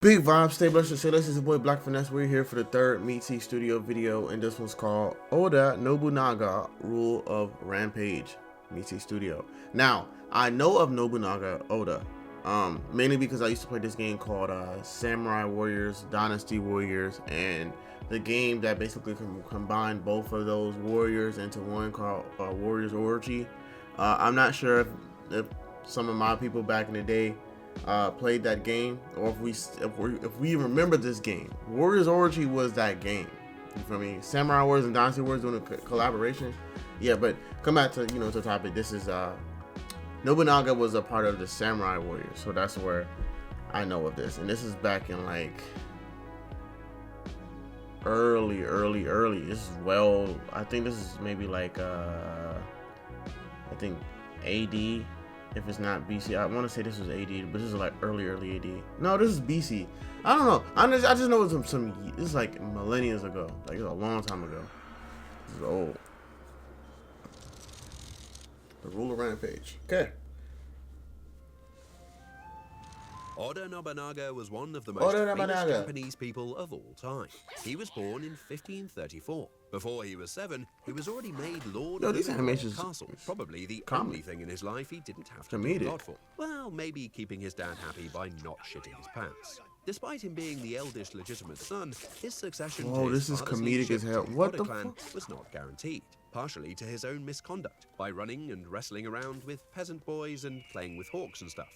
Big vibes, stay blessed, say this is your boy Black Finesse. We're here for the third Meaty Studio video, and this one's called Oda Nobunaga Rule of Rampage. Meaty Studio. Now, I know of Nobunaga Oda, mainly because I used to play this game called Samurai Warriors, Dynasty Warriors, and the game that basically combined both of those warriors into one called Warriors Orgy. I'm not sure if some of my people back in the day played that game, or if we remember this game. Warriors Orgy was that game. You feel me? Samurai Warriors and Dynasty Warriors doing a collaboration. Yeah, but come back to to the topic. This is Nobunaga was a part of the Samurai Warriors, so that's where I know of this. And this is back in like early. This is I think this is maybe like I think AD. If it's not BC, I want to say this was AD, but this is like early AD. No, this is BC. I don't know. I just know it's some. This is like millennia ago. Like it's a long time ago. This is old. The Rule of Rampage. Okay. Oda Nobunaga was one of the most famous Japanese people of all time. He was born in 1534. Before he was 7, he was already made Lord of the Castle, probably the only thing in his life he didn't have to be God for. Well, maybe keeping his dad happy by not shitting his pants. Despite him being the eldest legitimate son, his succession to his father's leadership of the Oda clan was not guaranteed, partially to his own misconduct by running and wrestling around with peasant boys and playing with hawks and stuff,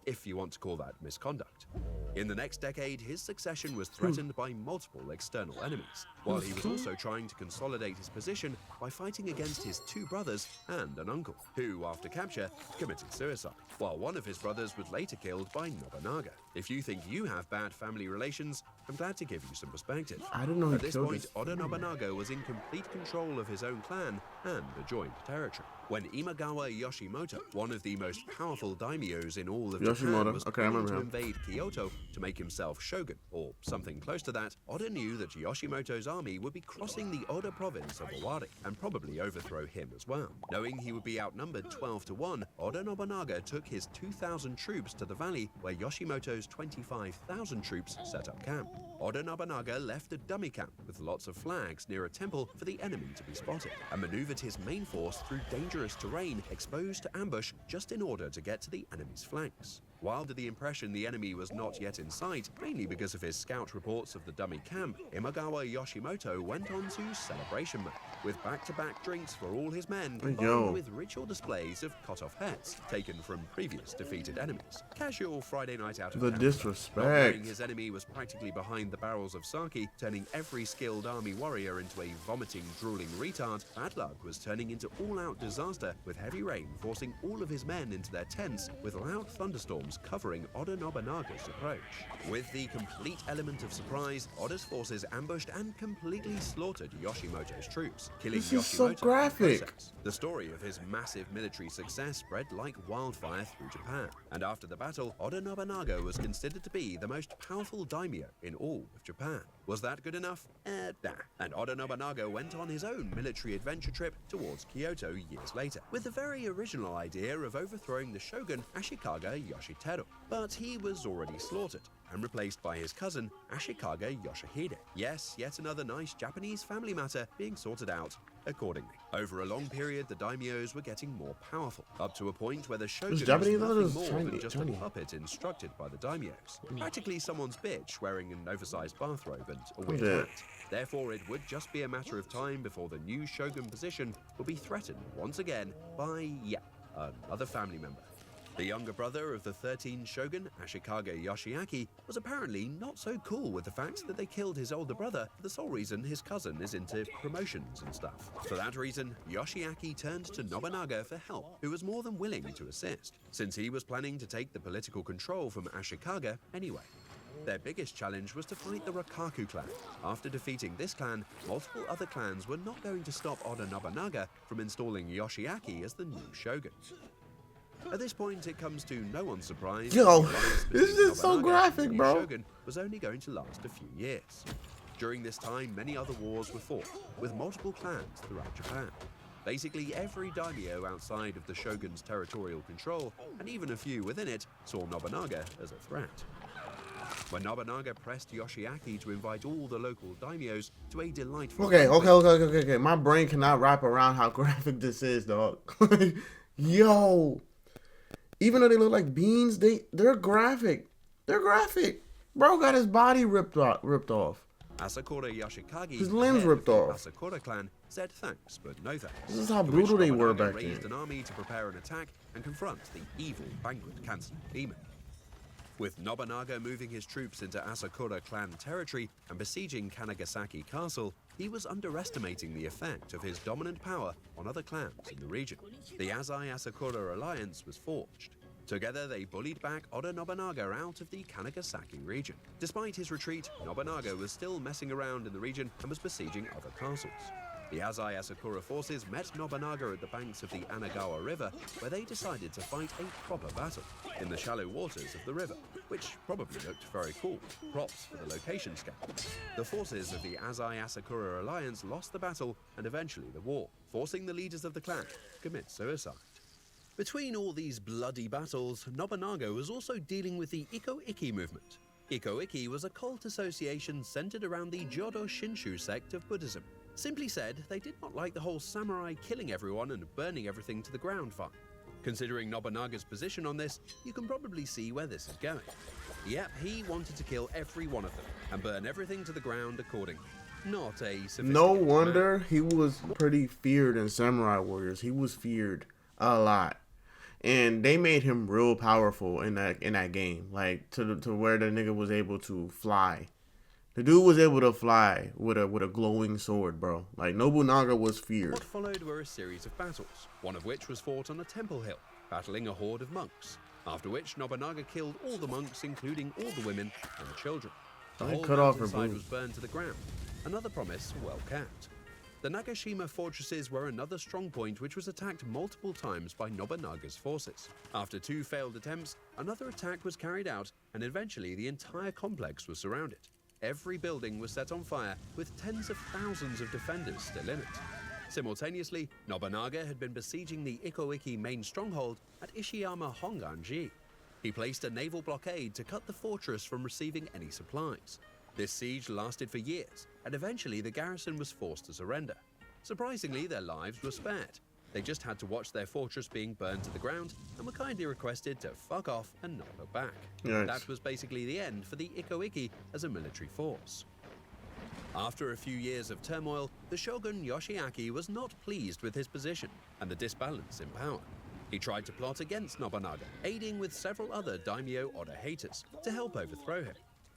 if you want to call that misconduct. In the next decade, his succession was threatened by multiple external enemies, while he was also trying to consolidate his position by fighting against his 2 brothers and an uncle, who, after capture, committed suicide, while one of his brothers was later killed by Nobunaga. If you think you have bad family relations, I'm glad to give you some perspective. I don't know. At this point, Oda Nobunaga was in complete control of his own clan and a joint territory. When Imagawa Yoshimoto, one of the most powerful daimyos in all of Japan, was planning to invade Kyoto to make himself shogun, or something close to that, Oda knew that Yoshimoto's army would be crossing the Oda province of Owari and probably overthrow him as well. Knowing he would be outnumbered 12-1, Oda Nobunaga took his 2,000 troops to the valley where Yoshimoto's 25,000 troops set up camp. Oda Nobunaga left a dummy camp with lots of flags near a temple for the enemy to be spotted, and maneuvered his main force through dangerous terrain exposed to ambush just in order to get to the enemy's flanks. While under the impression the enemy was not yet in sight, mainly because of his scout reports of the dummy camp, Imagawa Yoshimoto went on to celebration mode, with back-to-back drinks for all his men, combined with ritual displays of cut-off heads taken from previous defeated enemies. Casual Friday night out of the camp. disrespect. Not knowing his enemy was practically behind the barrels of sake, turning every skilled army warrior into a vomiting, drooling retard, bad luck was turning into all-out disaster, with heavy rain forcing all of his men into their tents, with loud thunderstorms covering Oda Nobunaga's approach. With the complete element of surprise, Oda's forces ambushed and completely slaughtered Yoshimoto's troops, killing Yoshimoto so graphic. in the process. The story of his massive military success spread like wildfire through Japan, and after the battle, Oda Nobunaga was considered to be the most powerful daimyo in all of Japan. Was that good enough? Nah. And Oda Nobunaga went on his own military adventure trip towards Kyoto years later, with the very original idea of overthrowing the shogun Ashikaga Yoshiteru. But he was already slaughtered and replaced by his cousin Ashikaga Yoshihide. Yes, yet another nice Japanese family matter being sorted out accordingly. Over a long period, the daimyos were getting more powerful, up to a point where the shogun was nothing more than just a puppet instructed by the daimyos. Practically someone's bitch wearing an oversized bathrobe and a weird hat. Therefore, it would just be a matter of time before the new shogun position would be threatened once again by, another family member. The younger brother of the 13th shogun, Ashikaga Yoshiaki, was apparently not so cool with the fact that they killed his older brother for the sole reason his cousin is into promotions and stuff. For that reason, Yoshiaki turned to Nobunaga for help, who was more than willing to assist, since he was planning to take the political control from Ashikaga anyway. Their biggest challenge was to fight the Rakaku clan. After defeating this clan, multiple other clans were not going to stop Oda Nobunaga from installing Yoshiaki as the new shogun. At this point, it comes to no one's surprise. This is so graphic, bro. Shogun was only going to last a few years. During this time, many other wars were fought, with multiple clans throughout Japan. Basically, every daimyo outside of the shogun's territorial control, and even a few within it, saw Nobunaga as a threat. when Nobunaga pressed Yoshiaki to invite all the local daimyos to a delightful Okay. My brain cannot wrap around how graphic this is, dog. Yo, even though they look like beans, they're graphic. They're graphic. Bro got his body ripped off. Asakura Yoshikage, His limbs ripped off. Asakura clan said thanks, but no thanks. This is how brutal they were back raised then. an army to prepare an attack and confront the evil banquet cancer demon. With Nobunaga moving his troops into Asakura clan territory and besieging Kanagasaki Castle, he was underestimating the effect of his dominant power on other clans in the region. The Azai-Asakura alliance was forged. Together, they bullied back Oda Nobunaga out of the Kanagasaki region. Despite his retreat, Nobunaga was still messing around in the region and was besieging other castles. The Azai-Asakura forces met Nobunaga at the banks of the Anagawa River, where they decided to fight a proper battle in the shallow waters of the river, which probably looked very cool. Props for the location scout. The forces of the Azai-Asakura alliance lost the battle and eventually the war, forcing the leaders of the clan to commit suicide. Between all these bloody battles, Nobunaga was also dealing with the Iko-Iki movement. Iko-Iki was a cult association centered around the Jodo Shinshu sect of Buddhism. Simply said, they did not like the whole samurai killing everyone and burning everything to the ground vibe. Considering Nobunaga's position on this, you can probably see where this is going. Yep, he wanted to kill every one of them and burn everything to the ground accordingly. Not a sophisticated No wonder man. he was pretty feared in Samurai Warriors. He was feared a lot. And they made him real powerful in that game, like to where the nigga was able to fly. The dude was able to fly with a glowing sword, bro. Like Nobunaga was feared. What followed were a series of battles, one of which was fought on a temple hill, battling a horde of monks. After which Nobunaga killed all the monks, including all the women and the children. The They whole cut off her mountainside boobs. was burned to the ground. Another promise well kept. The Nagashima fortresses were another strong point which was attacked multiple times by Nobunaga's forces. After 2 failed attempts, another attack was carried out and eventually the entire complex was surrounded. Every building was set on fire with tens of thousands of defenders still in it. Simultaneously, Nobunaga had been besieging the Iko-Iki main stronghold at Ishiyama Honganji. He placed a naval blockade to cut the fortress from receiving any supplies. This siege lasted for years, and eventually the garrison was forced to surrender. Surprisingly, their lives were spared. They just had to watch their fortress being burned to the ground and were kindly requested to fuck off and not look back. Yikes. That was basically the end for the Iko-Iki as a military force. After a few years of turmoil, the shogun Yoshiaki was not pleased with his position and the disbalance in power. He tried to plot against Nobunaga, aiding with several other daimyo Oda haters to help overthrow him.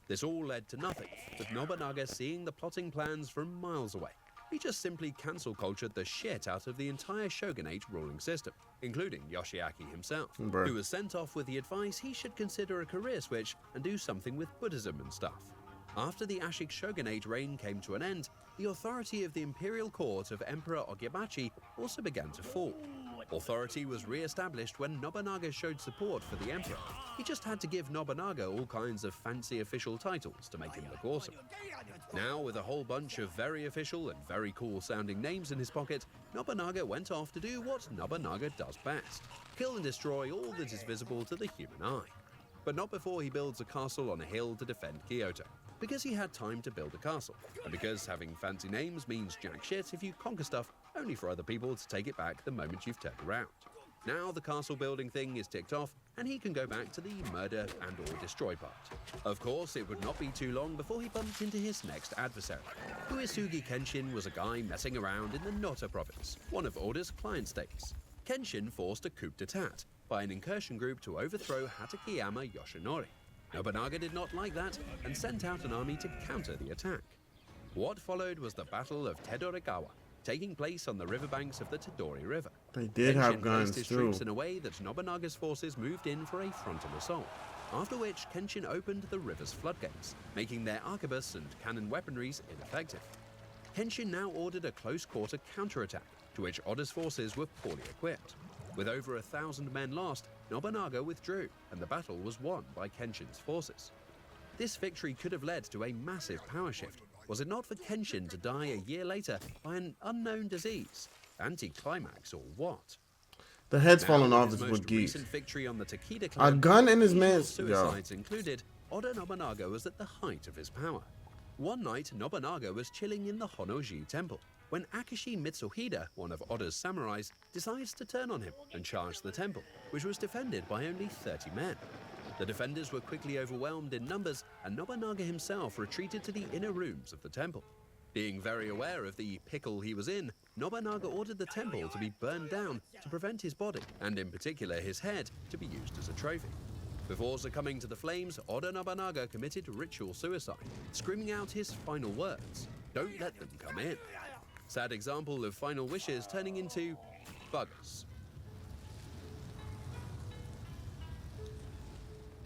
This all led to nothing, with Nobunaga seeing the plotting plans from miles away. He just simply cancel cultured the shit out of the entire shogunate ruling system, including Yoshiaki himself, Bruh. who was sent off with the advice he should consider a career switch and do something with Buddhism and stuff. After the Ashik shogunate reign came to an end, the authority of the imperial court of Emperor Ogibachi also began to fall. Authority was re-established when Nobunaga showed support for the emperor. He just had to give Nobunaga all kinds of fancy official titles to make him look awesome. Now, with a whole bunch of very official and very cool sounding names in his pocket, Nobunaga went off to do what Nobunaga does best: kill and destroy all that is visible to the human eye. But not before he builds a castle on a hill to defend Kyoto, because he had time to build a castle, and because having fancy names means jack shit if you conquer stuff only for other people to take it back the moment you've turned around. Now the castle building thing is ticked off, and he can go back to the murder and or destroy part. Of course, it would not be too long before he bumped into his next adversary. Uesugi Kenshin was a guy messing around in the Noto province, one of Oda's client states. Kenshin forced a coup d'etat by an incursion group to overthrow Hatakeyama Yoshinori. Nobunaga did not like that and sent out an army to counter the attack. What followed was the Battle of Tedoregawa, taking place on the riverbanks of the Todori River. They did Kenshin have guns placed his too. troops in a way that Nobunaga's forces moved in for a frontal assault, after which Kenshin opened the river's floodgates, making their arquebus and cannon weaponries ineffective. Kenshin now ordered a close-quarter counterattack, to which Oda's forces were poorly equipped. With over 1,000 men lost, Nobunaga withdrew, and the battle was won by Kenshin's forces. This victory could have led to a massive power shift, was it not for Kenshin to die a year later by an unknown disease, anticlimax or what? The head's Now, falling with off his is most what geeks. recent victory on the Takeda A clan, gun in his all man's suicides included, Oda Nobunaga was at the height of his power. One night, Nobunaga was chilling in the Honnoji temple when Akashi Mitsuhide, one of Oda's samurais, decides to turn on him and charge the temple, which was defended by only 30 men. The defenders were quickly overwhelmed in numbers, and Nobunaga himself retreated to the inner rooms of the temple. Being very aware of the pickle he was in, Nobunaga ordered the temple to be burned down to prevent his body, and in particular his head, to be used as a trophy. Before succumbing to the flames, Oda Nobunaga committed ritual suicide, screaming out his final words, "Don't let them come in." Sad example of final wishes turning into buggers.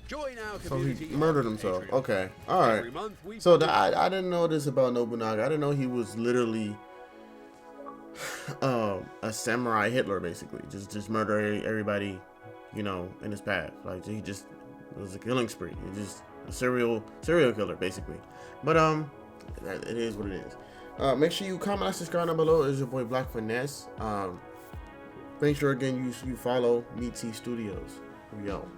Join our So community. he murdered on himself. Patreon. Okay, all right. Every month we So I didn't know this about Nobunaga. I didn't know he was literally a samurai Hitler, basically. Just murder everybody, you know, in his path. Like he just it was a killing spree. He just a serial killer, basically. But it is what it is. Make sure you comment and subscribe down below. It's your boy Black Finesse. Make sure again you follow Meaty Studios. We out.